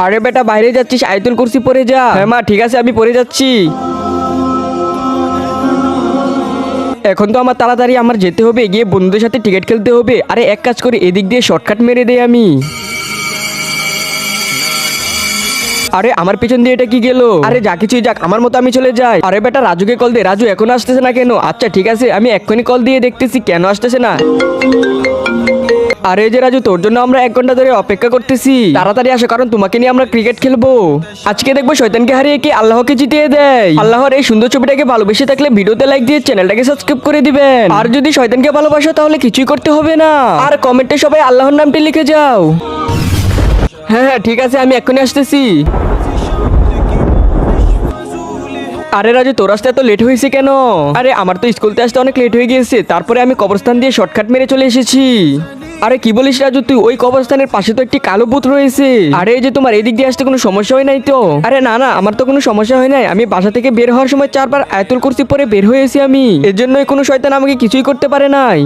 আরে বেটা বাইরে যাচ্ছিস, আয়াতুল কুরসি পড়ে যা। হ্যাঁ মা ঠিক আছে, আমি পড়ে যাচ্ছি। এখন তো আমার তাড়াতাড়ি আমার যেতে হবে, গিয়ে বন্ধুদের সাথে টিকিট খেলতে হবে। আরে এক কাজ করি, এদিক দিয়ে শর্টকাট মেরে দেই আমি। আরে আমার পিছন দিয়ে এটা কি গেল? আরে যা কিছুই যাক, আমার মতো আমি চলে যাই। আরে বেটা রাজুকে কল দে। রাজু এখনো আসতেছে না কেন? আচ্ছা ঠিক আছে, আমি এক্ষুনি কল দিয়ে দেখতেছি কেন আসতেছে না। আরে যে রাজু, তোর জন্য আমরা 1 ঘন্টা ধরে অপেক্ষা করতেছি, তাড়াতাড়ি আসো কারণ তোমাকে নিয়ে আমরা ক্রিকেট খেলবো। আজকে দেখবো শয়তানকে হারিয়ে কি আল্লাহকে জিতিয়ে দেয়। আল্লাহর এই সুন্দর ছবিটাকে ভালোবেসে থাকলে ভিডিওতে লাইক দিয়ে চ্যানেলটাকে সাবস্ক্রাইব করে দিবেন। আর যদি শয়তানকে ভালোবাসো তাহলে কিছুই করতে হবে না, আর কমেন্টে সবাই আল্লাহর নামটি লিখে যাও। হ্যাঁ হ্যাঁ ঠিক আছে, আমি এক্ষুনি আসতেছি। আরে রাজু, তোর আসতে এত লেট হয়েছে কেন? আরে আমার তো স্কুলতে আসতে অনেক লেট হয়ে গিয়েছে, তারপরে আমি কবরস্থান দিয়ে শর্টকাট মেরে চলে এসেছি। আরে কি বলিস রাজু তুই? ওই কবরস্থানের পাশে তো একটি কালো ভূত রয়েছে। আরে এই যে তোমার এদিক দিয়ে আসতে কোনো সমস্যা হয় নাই তো? আরে না না, আমার তো কোনো সমস্যা হয় নাই। আমি বাসা থেকে বের হওয়ার সময় 4 বার আয়াতুল কুরসি পরে বের হয়েছি আমি, এর জন্যই কোনো শয়তান আমাকে কিছুই করতে পারে নাই।